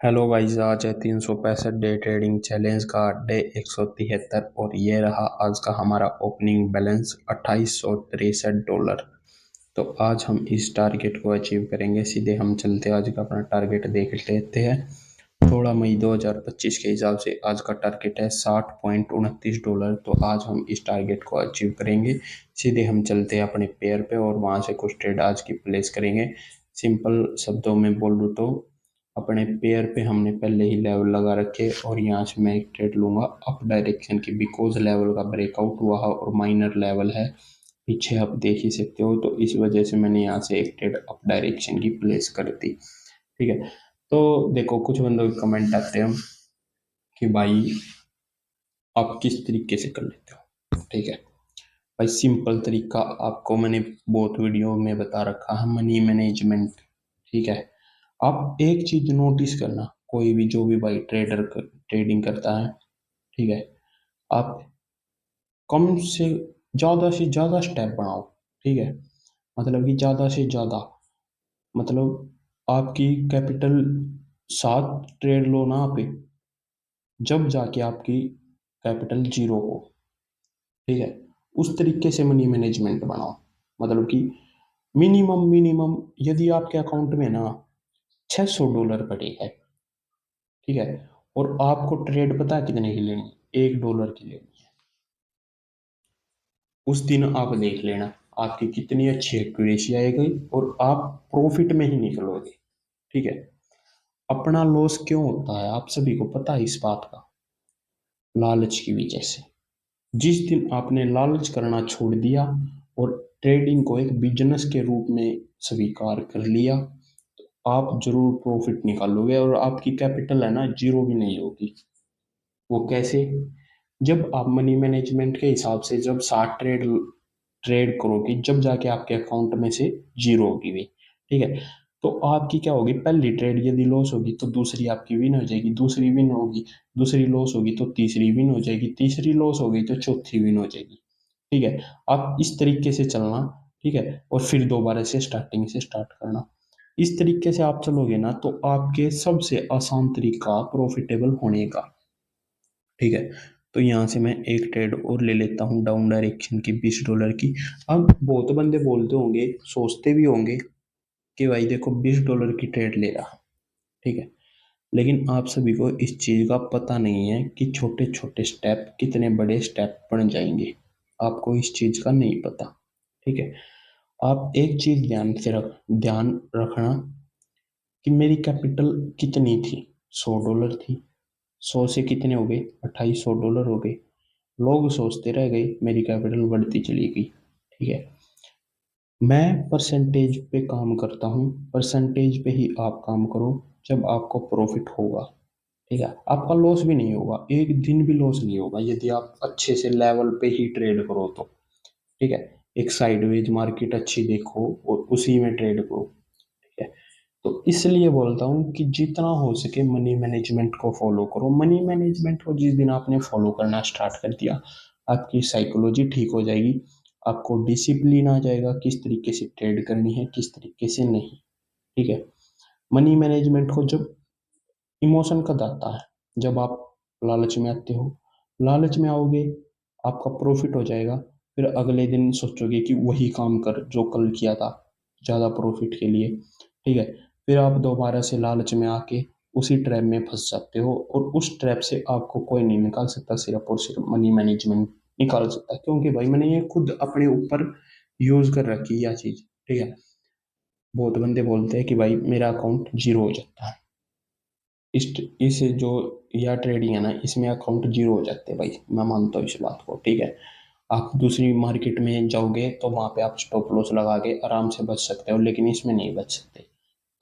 Hello guys, आज है 365 day trading challenge का डे 173 और ये रहा आज का हमारा ओपनिंग बैलेंस $2863। तो आज हम इस टारगेट को अचीव करेंगे। सीधे हम चलते आज का अपना टारगेट देख लेते हैं। 16 मई 2025 के हिसाब से आज का टारगेट है $60.29। तो आज हम इस टारगेट को अचीव करेंगे। सीधे हम चलते हैं अपने पेयर पे और वहां से कुछ ट्रेड आज की प्लेस करेंगे। सिंपल शब्दों में बोलूँ तो अपने पेयर पे हमने पहले ही लेवल लगा रखे और यहाँ से मैं एक ट्रेड लूंगा अप डायरेक्शन की, बिकॉज लेवल का ब्रेकआउट हुआ है और माइनर लेवल है, पीछे आप देख ही सकते हो। तो इस वजह से मैंने यहाँ से एक ट्रेड अप डायरेक्शन की प्लेस कर दी। ठीक है, तो देखो कुछ बंदों के कमेंट आते हैं कि भाई आप किस तरीके से कर लेते हो। ठीक है भाई, सिंपल तरीका आपको मैंने बहुत वीडियो में बता रखा है, मनी मैनेजमेंट। ठीक है, आप एक चीज नोटिस करना, कोई भी जो भी भाई ट्रेडिंग करता है, ठीक है, आप कम से ज्यादा स्टेप बनाओ। ठीक है, मतलब कि ज्यादा से ज्यादा, मतलब आपकी कैपिटल 7 ट्रेड लो ना पे, जब जाके आपकी कैपिटल जीरो हो। ठीक है, उस तरीके से मनी मैनेजमेंट बनाओ। मतलब कि मिनिमम मिनिमम, यदि आपके अकाउंट में ना $600 पड़े है, ठीक है, और आपको ट्रेड पता है कितने की लेनी, $1 की लेनी है, उस दिन आप देख लेना आपकी कितनी अच्छी एक्यूरेसी आएगी और आप प्रॉफिट में ही निकलोगे। ठीक है, अपना लॉस क्यों होता है आप सभी को पता है इस बात का, लालच की वजह से। जिस दिन आपने लालच करना छोड़ दिया और ट्रेडिंग को एक बिजनेस के रूप में स्वीकार कर लिया, आप जरूर प्रॉफिट निकालोगे और आपकी कैपिटल है ना जीरो भी नहीं होगी। वो कैसे? जब आप मनी मैनेजमेंट के हिसाब से जब 60 ट्रेड ट्रेड करोगे, जब जाके आपके अकाउंट में से जीरो होगी भी। ठीक है, तो आपकी क्या होगी, पहली ट्रेड यदि लॉस होगी तो दूसरी आपकी विन हो जाएगी, दूसरी विन होगी, दूसरी लॉस होगी तो तीसरी विन हो जाएगी, तीसरी लॉस होगी तो चौथी विन हो जाएगी। ठीक है, आप इस तरीके से चलना। ठीक है, और फिर दोबारा से स्टार्टिंग से स्टार्ट करना। इस तरीके से आप चलोगे ना तो आपके सबसे आसान तरीका प्रॉफिटेबल होने का। ठीक है, तो यहाँ से मैं एक ट्रेड और ले लेता हूँ डाउन डायरेक्शन की $20 की। अब बहुत बंदे बोलते होंगे, सोचते भी होंगे कि भाई देखो $20 की ट्रेड ले रहा। ठीक है, लेकिन आप सभी को इस चीज़ का पता नहीं है कि छोटे छोटे स्टेप कितने बड़े स्टेप बन जाएंगे। आपको इस चीज़ का नहीं पता। ठीक है, आप एक चीज़ ध्यान रखना कि मेरी कैपिटल कितनी थी, $100 थी। 100 से कितने हो गए, $2800 हो गए। लोग सोचते रह गए, मेरी कैपिटल बढ़ती चली गई। ठीक है, मैं परसेंटेज पे काम करता हूँ, परसेंटेज पे ही आप काम करो, जब आपको प्रॉफिट होगा। ठीक है, आपका लॉस भी नहीं होगा, एक दिन भी लॉस नहीं होगा यदि आप अच्छे से लेवल पे ही ट्रेड करो तो। ठीक है, एक साइडवेज मार्केट अच्छी देखो और उसी में ट्रेड करो। ठीक है, तो इसलिए बोलता हूँ कि जितना हो सके मनी मैनेजमेंट को फॉलो करो। मनी मैनेजमेंट को जिस दिन आपने फॉलो करना स्टार्ट कर दिया, आपकी साइकोलॉजी ठीक हो जाएगी, आपको डिसिप्लिन आ जाएगा किस तरीके से ट्रेड करनी है किस तरीके से नहीं। ठीक है, मनी मैनेजमेंट को जब इमोशन का आता है, जब आप लालच में आते हो, लालच में आओगे, आपका प्रॉफिट हो जाएगा, फिर अगले दिन सोचोगे कि वही काम कर जो कल किया था, ज़्यादा प्रॉफिट के लिए। ठीक है, फिर आप दोबारा से लालच में आके उसी ट्रैप में फंस जाते हो और उस ट्रैप से आपको कोई नहीं निकाल सकता, सिर्फ और सिर्फ मनी मैनेजमेंट निकाल सकता है। क्योंकि भाई मैंने ये खुद अपने ऊपर यूज कर रखी है यह चीज़। ठीक है, बहुत बंदे बोलते हैं कि भाई मेरा अकाउंट जीरो हो जाता है, इस जो या ट्रेडिंग है ना, इसमें अकाउंट जीरो हो जाते हैं भाई, मैं मानता हूँ इस बात को। ठीक है, आप दूसरी मार्केट में जाओगे तो वहां पे आप स्टॉप लॉस लगा के आराम से बच सकते हो, लेकिन इसमें नहीं बच सकते।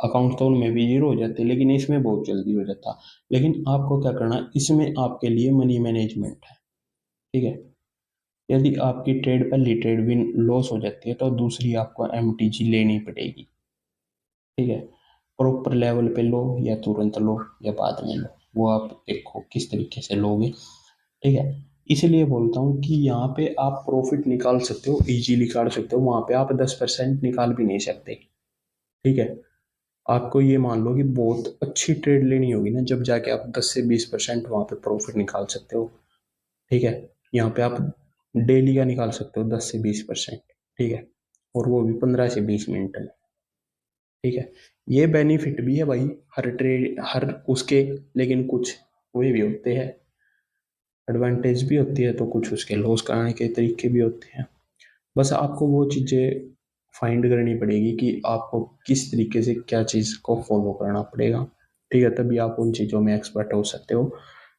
अकाउंट तो उनमें भी जीरो हो जाते हैं लेकिन इसमें बहुत जल्दी हो जाता। लेकिन आपको क्या करना, इसमें आपके लिए मनी मैनेजमेंट है। ठीक है, यदि आपकी ट्रेड पहली ट्रेड विन लॉस हो जाती है तो दूसरी आपको एमटीजी लेनी पड़ेगी। ठीक है, प्रॉपर लेवल पे लो या तुरंत लो या बाद में लो, वो आप देखो किस तरीके से लोगे। ठीक है, इसलिए बोलता हूँ कि यहाँ पे आप प्रॉफिट निकाल सकते हो, इजीली निकाल सकते हो, वहां पे आप 10% निकाल भी नहीं सकते। ठीक है, आपको ये मान लो कि बहुत अच्छी ट्रेड लेनी होगी ना, जब जाके आप 10 से 20% वहां पे प्रॉफिट निकाल सकते हो। ठीक है, यहाँ पे आप डेली का निकाल सकते हो 10 से 20%। ठीक है, और वो भी 15 से 20 मिनट में। ठीक है, ये बेनिफिट भी है भाई हर ट्रेड हर उसके, लेकिन कुछ वे भी होते हैं, एडवांटेज भी होती है, तो कुछ उसके लॉस कराने के तरीके भी होते हैं। बस आपको वो चीज़ें फाइंड करनी पड़ेगी कि आपको किस तरीके से क्या चीज़ को फॉलो करना पड़ेगा। ठीक है, तभी आप उन चीज़ों में एक्सपर्ट हो सकते हो।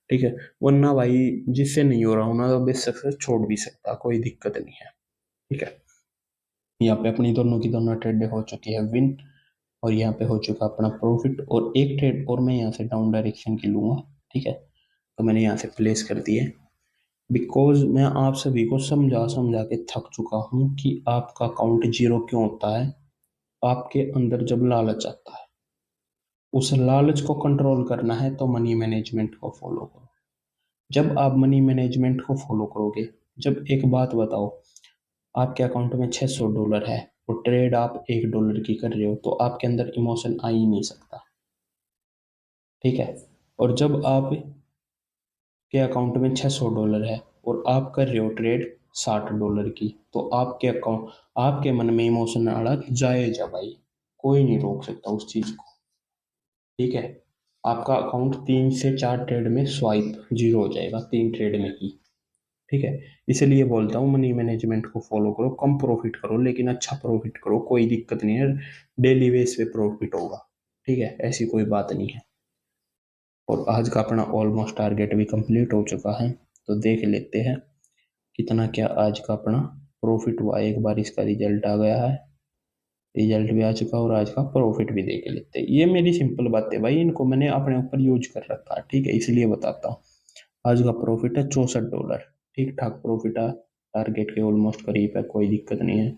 ठीक है, वरना भाई जिससे नहीं हो रहा हो ना, तो बेशक से छोड़ भी सकता, कोई दिक्कत नहीं है। ठीक है, यहाँ पे अपनी दोनों की दोनों ट्रेड हो चुकी है विन, और यहाँ पे हो चुका अपना प्रॉफिट, और एक ट्रेड और मैं यहाँ से डाउन डायरेक्शन की लूंगा। ठीक है, तो मैंने यहाँ से प्लेस कर दिए, बिकॉज मैं आप सभी को समझा समझा के थक चुका हूँ कि आपका अकाउंट जीरो क्यों होता है। आपके अंदर जब लालच आता है, उस लालच को कंट्रोल करना है तो मनी मैनेजमेंट को फॉलो करो। जब आप मनी मैनेजमेंट को फॉलो करोगे, जब एक बात बताओ, आपके अकाउंट में $600 है और ट्रेड आप $1 की कर रहे हो, तो आपके अंदर इमोशन आ ही नहीं सकता। ठीक है, और जब आप के अकाउंट में $600 है और आप कर रहे हो ट्रेड $60 की, तो आपके अकाउंट आपके मन में इमोशन आना जायज है भाई, कोई नहीं रोक सकता उस चीज को। ठीक है, आपका अकाउंट 3 से 4 ट्रेड में स्वाइप जीरो हो जाएगा, 3 ट्रेड में ही। ठीक है, इसलिए बोलता हूँ मनी मैनेजमेंट को फॉलो करो, कम प्रॉफिट करो लेकिन अच्छा प्रॉफिट करो, कोई दिक्कत नहीं है, डेली बेस पे प्रॉफिट होगा। ठीक है, ऐसी कोई बात नहीं है। और आज का अपना ऑलमोस्ट टारगेट भी कंप्लीट हो चुका है, तो देख लेते हैं कितना क्या आज का अपना प्रॉफिट हुआ। एक बार इसका रिजल्ट आ गया है, रिजल्ट भी आ चुका और आज का प्रॉफिट भी देख लेते हैं। ये मेरी सिंपल बात है भाई, इनको मैंने अपने ऊपर यूज कर रखा है। ठीक है, इसलिए बताता हूँ। आज का प्रॉफिट है $64, ठीक ठाक प्रॉफिट है, टारगेट के ऑलमोस्ट करीब है, कोई दिक्कत नहीं है।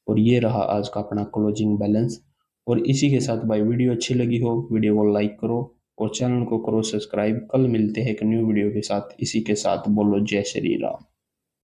और ये रहा आज का अपना क्लोजिंग बैलेंस। और इसी के साथ भाई वीडियो अच्छी लगी हो, वीडियो को लाइक करो और चैनल को करो सब्सक्राइब। कल मिलते हैं एक न्यू वीडियो के साथ, इसी के साथ बोलो जय श्री राम।